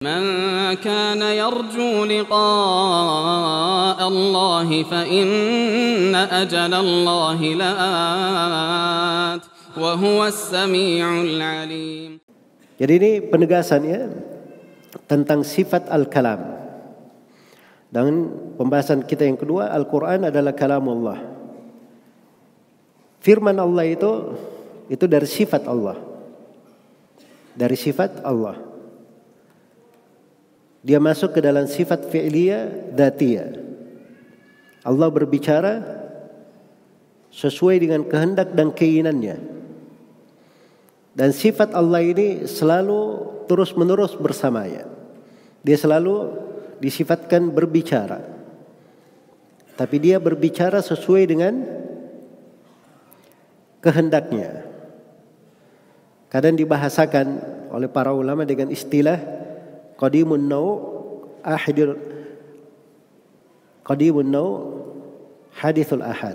من كان يرجو لقاء الله فإن أجل الله لآت وهو السميع العليم. Jadi ini penegasannya tentang sifat al-kalam. Dan pembahasan kita yang kedua, Al-Quran adalah kalamullah. Firman Allah itu dari sifat Allah. Dari sifat Allah. Dia masuk ke dalam sifat fi'liyah, dzatiyah. Allah berbicara sesuai dengan kehendak dan keinginannya. Dan sifat Allah ini selalu terus-menerus bersamanya. Dia selalu disifatkan berbicara. Tapi dia berbicara sesuai dengan kehendaknya. Kadang dibahasakan oleh para ulama dengan istilah qadimun naw hadithul ahad.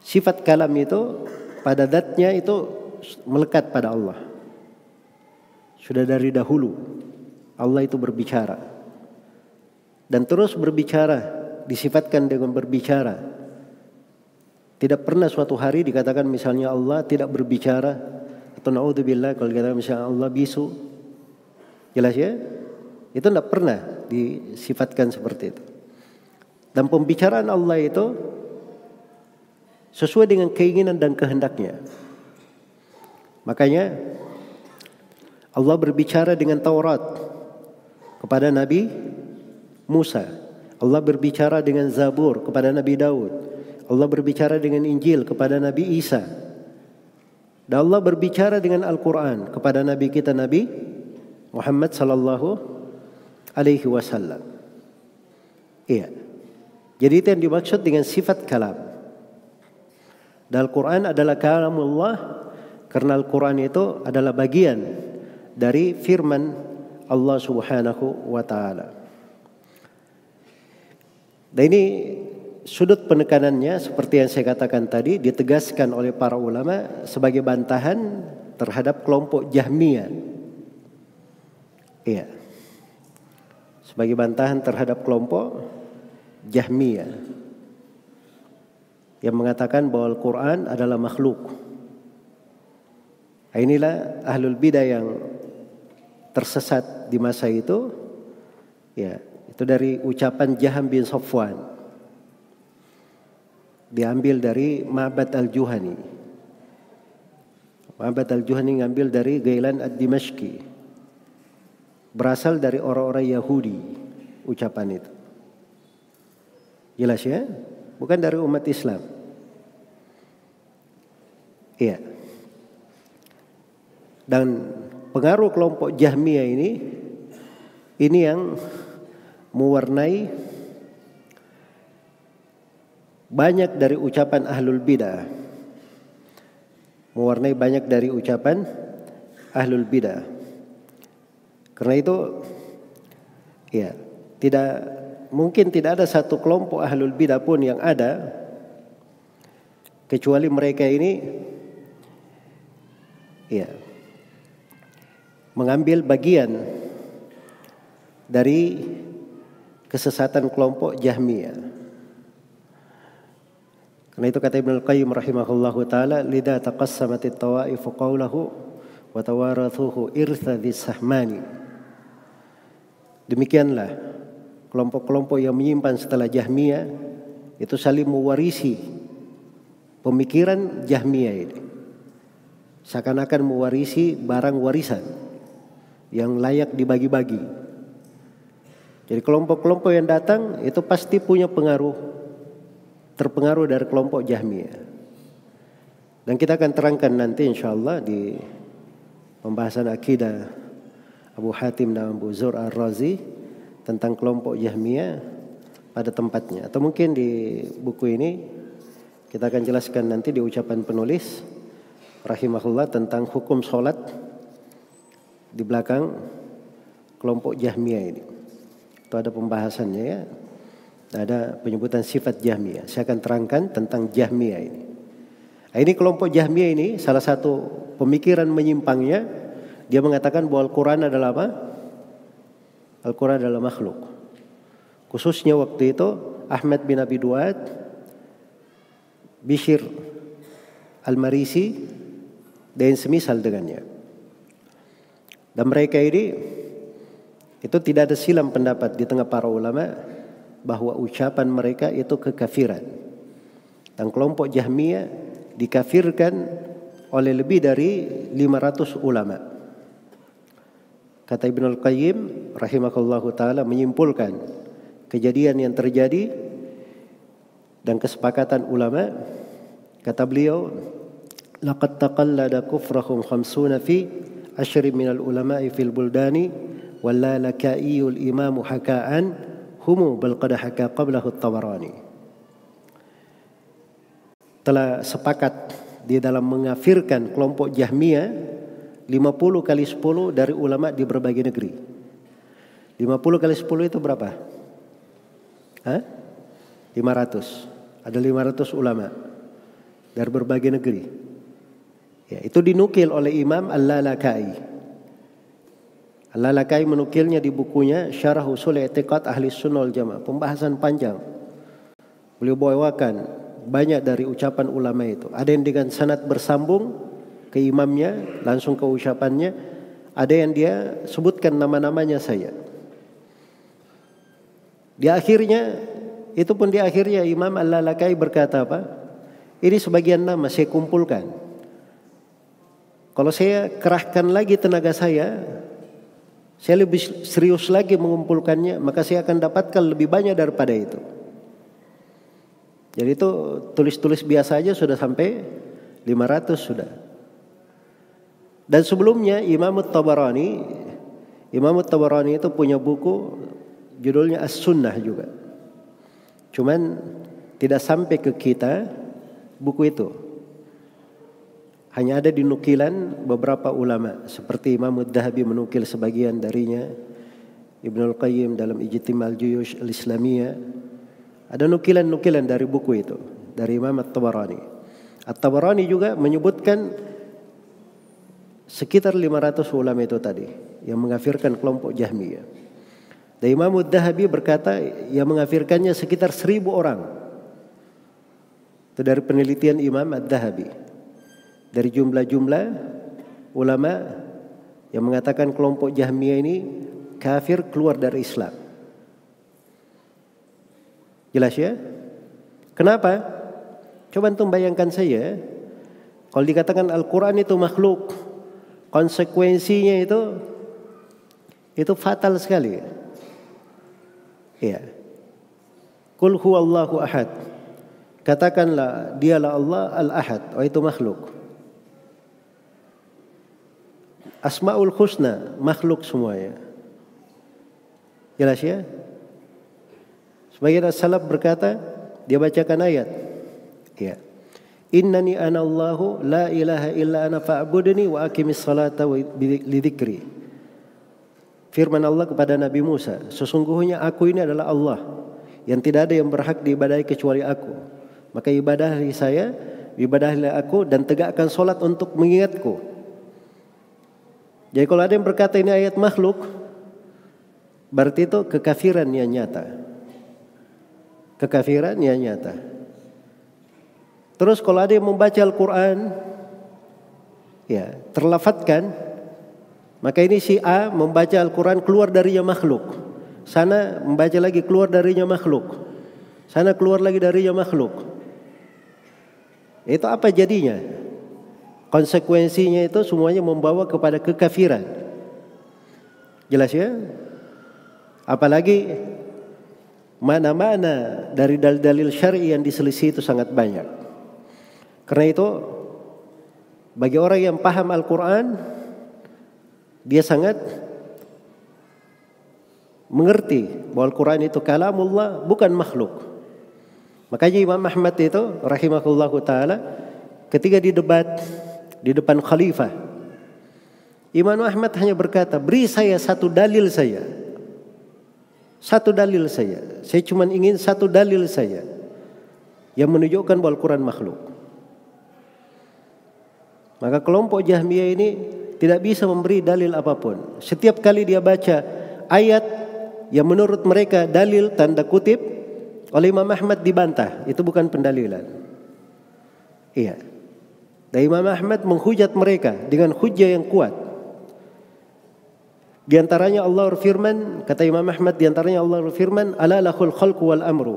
Sifat kalam itu pada zatnya itu melekat pada Allah. Sudah dari dahulu Allah itu berbicara. Dan terus berbicara, disifatkan dengan berbicara. Tidak pernah suatu hari dikatakan misalnya Allah tidak berbicara. Atau na'udzubillah kalau dikatakan misalnya Allah bisu. Jelas ya? Itu tidak pernah disifatkan seperti itu. Dan pembicaraan Allah itu sesuai dengan keinginan dan kehendaknya. Makanya Allah berbicara dengan Taurat kepada Nabi Musa. Allah berbicara dengan Zabur kepada Nabi Daud. Allah berbicara dengan Injil kepada Nabi Isa. Dan Allah berbicara dengan Al-Quran kepada Nabi kita Nabi Muhammad sallallahu alaihi wasallam. Iya. Jadi itu yang dimaksud dengan sifat kalam. Dan Al-Quran adalah kalamullah karena Al-Quran itu adalah bagian dari firman Allah subhanahu wa ta'ala. Dan ini sudut penekanannya seperti yang saya katakan tadi ditegaskan oleh para ulama sebagai bantahan terhadap kelompok Jahmiyah. Iya. Sebagai bantahan terhadap kelompok Jahmiyah yang mengatakan bahwa Al-Quran adalah makhluk. Inilah ahlul bidah yang tersesat di masa itu. Ya, itu dari ucapan Jaham bin Safwan. Diambil dari Ma'bad al-Juhani. Ma'bad al-Juhani ngambil dari Ghailan ad-Dimashqi. Berasal dari orang-orang Yahudi ucapan itu. Jelas ya? Bukan dari umat Islam. Iya. Dan pengaruh kelompok Jahmiyah ini yang mewarnai banyak dari ucapan ahlul bidah. Mewarnai banyak dari ucapan ahlul bidah. Karena itu ya, mungkin tidak ada satu kelompok ahlul bidah pun yang ada kecuali mereka ini ya mengambil bagian dari kesesatan kelompok Jahmiyah. Karena itu kata Ibnu Al-Qayyim rahimahullahu taala, "Lidza taqassamatit tawaif qawluhu wa tawarathuhu irtha dzis-sahmani." Demikianlah kelompok-kelompok yang menyimpan setelah Jahmiyah itu saling mewarisi pemikiran Jahmiyah ini. Seakan-akan mewarisi barang warisan yang layak dibagi-bagi. Jadi kelompok-kelompok yang datang itu pasti punya terpengaruh dari kelompok Jahmiyah. Dan kita akan terangkan nanti insyaallah di pembahasan akidah Abu Hatim dan Abu Zur Ar-Razi tentang kelompok Jahmiyah pada tempatnya. Atau mungkin di buku ini kita akan jelaskan nanti di ucapan penulis rahimahullah tentang hukum sholat di belakang kelompok Jahmiyah ini. Itu ada pembahasannya ya. Ada penyebutan sifat Jahmiyah. Saya akan terangkan tentang Jahmiyah ini. Ini kelompok Jahmiyah ini salah satu pemikiran menyimpangnya Dia mengatakan bahwa Al-Quran adalah apa? Al-Quran adalah makhluk. Khususnya waktu itu Ahmad bin Abi Duad, Bishr Al-Marisi, dan semisal dengannya. Dan mereka ini itu tidak ada silam pendapat di tengah para ulama bahwa ucapan mereka itu kekafiran. Dan kelompok Jahmiyah dikafirkan oleh lebih dari 500 ulama. Kata Ibnul Qayyim rahimahullahu ta'ala menyimpulkan kejadian yang terjadi dan kesepakatan ulama. Kata beliau, laqad taqallada kufrahum 50 fi ashri minal ulama'i fil buldani wallalaka'iyul imamu haka'an humu bal qad haka qablahu at-Tabarani. Telah sepakat di dalam mengafirkan kelompok Jahmiyah 50 kali 10 dari ulama di berbagai negeri. 50 kali 10 itu berapa? 500. Ada 500 ulama dari berbagai negeri. Ya, itu dinukil oleh Imam Al-Lalakai. Al-Lalakai menukilnya di bukunya Syarah Ushul I'tiqad Ahli Sunnah wal Jamaah. Pembahasan panjang. Beliau bawakan banyak dari ucapan ulama itu. Ada yang dengan sanad bersambung ke imamnya, langsung ke ucapannya. Ada yang dia sebutkan nama-namanya saya. Di akhirnya, itu pun di akhirnya Imam Al-Lalakai berkata apa? Ini sebagian nama saya kumpulkan. Kalau saya kerahkan lagi tenaga saya lebih serius lagi mengumpulkannya, maka saya akan dapatkan lebih banyak daripada itu. Jadi itu tulis-tulis biasa aja sudah sampai 500 sudah. Dan sebelumnya Imam At-Tabarani itu punya buku judulnya As-Sunnah juga. Cuman tidak sampai ke kita buku itu. Hanya ada di nukilan beberapa ulama seperti Imam Ad-Dhahabi menukil sebagian darinya, Ibnul Qayyim dalam Ijtima' al-Juyush al-Islamiyah. Ada nukilan-nukilan dari buku itu dari Imam At-Tabarani. At-Tabarani juga menyebutkan sekitar 500 ulama itu tadi yang mengafirkan kelompok Jahmiyah. Dan Imam Ad-Dhahabi berkata yang mengafirkannya sekitar 1000 orang. Itu dari penelitian Imam Ad-Dhahabi. Dari jumlah-jumlah ulama yang mengatakan kelompok Jahmiyah ini kafir, keluar dari Islam. Jelas ya? Kenapa? Coba antum bayangkan saya, kalau dikatakan Al-Quran itu makhluk, konsekuensinya itu fatal sekali. Ya. Qul huwallahu ahad. Katakanlah dialah Allah al-ahad, itu makhluk. Asmaul husna makhluk semuanya. Jelas ya? Sebagian as-salaf berkata, dia bacakan ayat. Ya. Innani ana Allahu la ilaha illa ana fa'budni wa aqimis salata li dzikri. Firman Allah kepada Nabi Musa, sesungguhnya aku ini adalah Allah yang tidak ada yang berhak diibadahi kecuali aku. Maka ibadahi saya, ibadahilah aku dan tegakkan salat untuk mengingatku. Jadi kalau ada yang berkata ini ayat makhluk, berarti itu kekafiran yang nyata. Kekafiran yang nyata. Terus kalau ada yang membaca Al-Quran, ya terlafatkan, maka ini si A membaca Al-Quran keluar darinya makhluk. Sana membaca lagi keluar darinya makhluk. Sana keluar lagi darinya makhluk. Itu apa jadinya? Konsekuensinya itu semuanya membawa kepada kekafiran. Jelas ya? Apalagi mana-mana dari dalil-dalil syar'i yang diselisih itu sangat banyak. Karena itu bagi orang yang paham Al-Quran, dia sangat mengerti bahwa Al-Quran itu kalamullah, bukan makhluk. Makanya Imam Ahmad itu rahimahullahu ta'ala ketika didebat di depan khalifah, Imam Ahmad hanya berkata, beri saya satu dalil saya. Satu dalil saya. Saya cuma ingin satu dalil saya yang menunjukkan bahwa Al-Quran makhluk. Maka kelompok Jahmiyah ini tidak bisa memberi dalil apapun. Setiap kali dia baca ayat yang menurut mereka dalil tanda kutip, oleh Imam Ahmad dibantah, itu bukan pendalilan. Iya. Dan Imam Ahmad menghujat mereka dengan hujah yang kuat. Di antaranya Allah berfirman, kata Imam Ahmad, di antaranya Allah berfirman, "Ala lahul khalqu wal amru."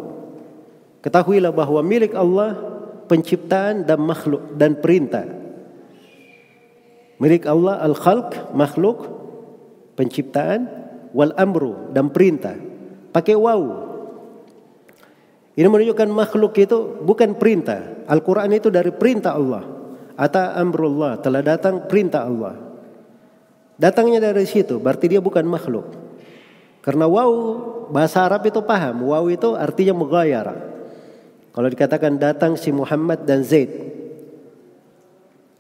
Ketahuilah bahwa milik Allah penciptaan dan makhluk dan perintah. Milik Allah al-khalq, makhluk, penciptaan, wal amru, dan perintah. Pakai waw. Ini menunjukkan makhluk itu bukan perintah. Al-Quran itu dari perintah Allah. Ata amrullah, telah datang perintah Allah. Datangnya dari situ, berarti dia bukan makhluk. Karena waw, bahasa Arab itu paham. Waw itu artinya mughayarah. Kalau dikatakan datang si Muhammad dan Zaid.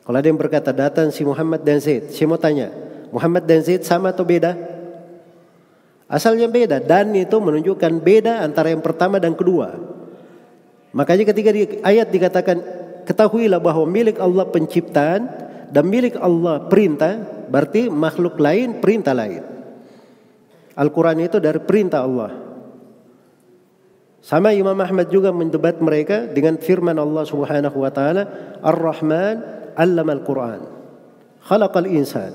Kalau ada yang berkata datang si Muhammad dan Zaid, saya mau tanya, Muhammad dan Zaid sama atau beda? Asalnya beda. Dan itu menunjukkan beda antara yang pertama dan kedua. Makanya ketika di ayat dikatakan, ketahuilah bahwa milik Allah penciptaan dan milik Allah perintah, berarti makhluk lain, perintah lain. Al-Quran itu dari perintah Allah. Sama Imam Ahmad juga mendebat mereka dengan firman Allah Subhanahu wa taala, Ar-Rahman 'allama al-Quran, khalaqal insan.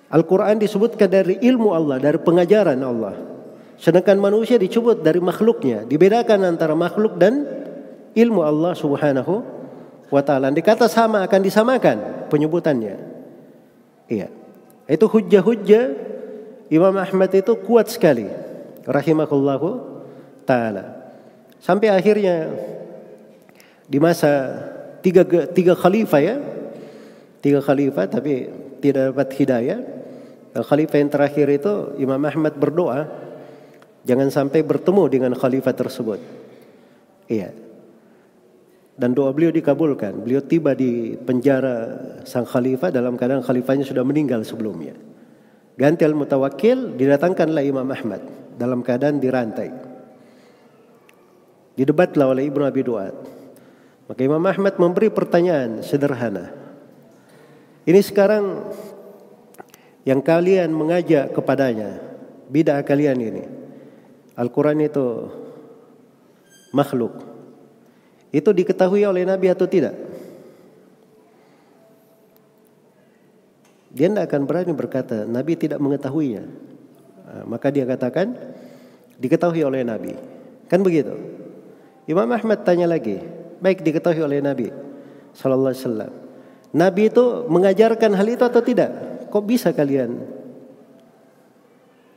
Al-Quran disebutkan dari ilmu Allah, dari pengajaran Allah. Sedangkan manusia disebut dari makhluknya. Dibedakan antara makhluk dan ilmu Allah Subhanahu wa ta'ala. Dikata sama akan disamakan penyebutannya. Iya. Itu hujjah-hujjah Imam Ahmad itu kuat sekali. Rahimahullahu ta'ala. Sampai akhirnya di masa tiga khalifah ya. 3 khalifah tapi tidak dapat hidayah. Khalifah yang terakhir itu Imam Ahmad berdoa jangan sampai bertemu dengan khalifah tersebut. Iya. Dan doa beliau dikabulkan. Beliau tiba di penjara sang khalifah dalam keadaan khalifahnya sudah meninggal sebelumnya. Ganti al-Mutawakkil, didatangkanlah Imam Ahmad dalam keadaan dirantai. Didebatlah oleh Ibnu Abi Duat. Maka Imam Ahmad memberi pertanyaan sederhana. Ini sekarang yang kalian mengajak kepadanya, bid'ah kalian ini. Al-Quran itu makhluk. Itu diketahui oleh Nabi atau tidak? Dia tidak akan berani berkata Nabi tidak mengetahuinya. Maka dia katakan diketahui oleh Nabi. Kan begitu? Imam Ahmad tanya lagi, baik diketahui oleh Nabi sallallahu alaihi wasallam. Nabi itu mengajarkan hal itu atau tidak? Kok bisa kalian?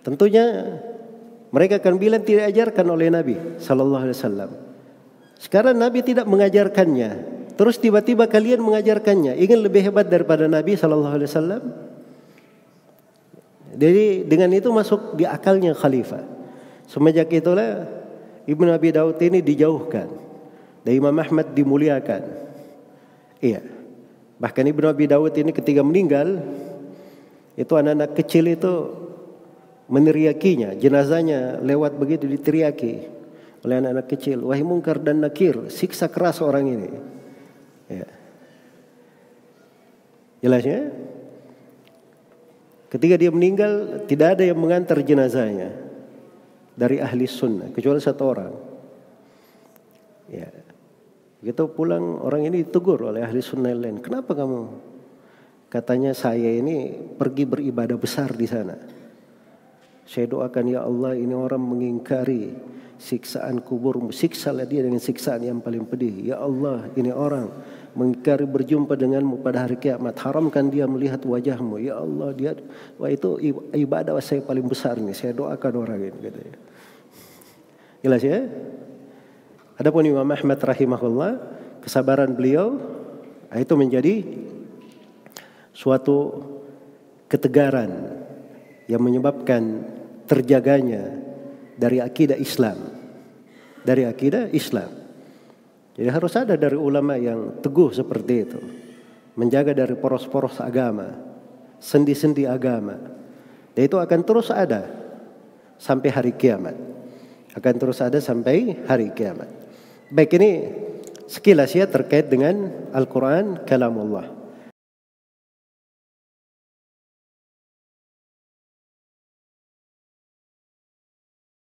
Tentunya mereka akan bilang tidak diajarkan oleh Nabi sallallahu alaihi wasallam. Sekarang Nabi tidak mengajarkannya, terus tiba-tiba kalian mengajarkannya. Ingin lebih hebat daripada Nabi sallallahu alaihi wasallam? Jadi dengan itu masuk di akalnya khalifah. Semenjak itulah Ibnu Abi Daud ini dijauhkan dan Imam Ahmad dimuliakan. Iya. Bahkan Ibnu Abi Daud ini ketika meninggal, itu anak-anak kecil itu meneriakinya, jenazahnya lewat begitu diteriaki oleh anak-anak kecil, wahai Munkar dan Nakir, siksa keras orang ini. Ya. Jelasnya, ketika dia meninggal tidak ada yang mengantar jenazahnya dari ahli sunnah kecuali 1 orang. Ya. Begitu pulang orang ini ditegur oleh ahli sunnah lain. Kenapa kamu? Katanya saya ini pergi beribadah besar di sana. Saya doakan ya Allah ini orang mengingkari siksaan kubur. Siksalah dia dengan siksaan yang paling pedih. Ya Allah ini orang mengingkari berjumpa denganmu pada hari kiamat. Haramkan dia melihat wajahmu. Ya Allah dia, wah itu ibadah saya paling besar nih. Saya doakan orang ini. Katanya. Jelas ya? Adapun Imam Ahmad rahimahullah, kesabaran beliau itu menjadi suatu ketegaran yang menyebabkan terjaganya dari akidah Islam. Dari akidah Islam. Jadi harus ada dari ulama yang teguh seperti itu. Menjaga dari poros-poros agama, sendi-sendi agama. Dan itu akan terus ada sampai hari kiamat. Akan terus ada sampai hari kiamat. Baik, ini sekilas ya terkait dengan Al-Quran kalamullah.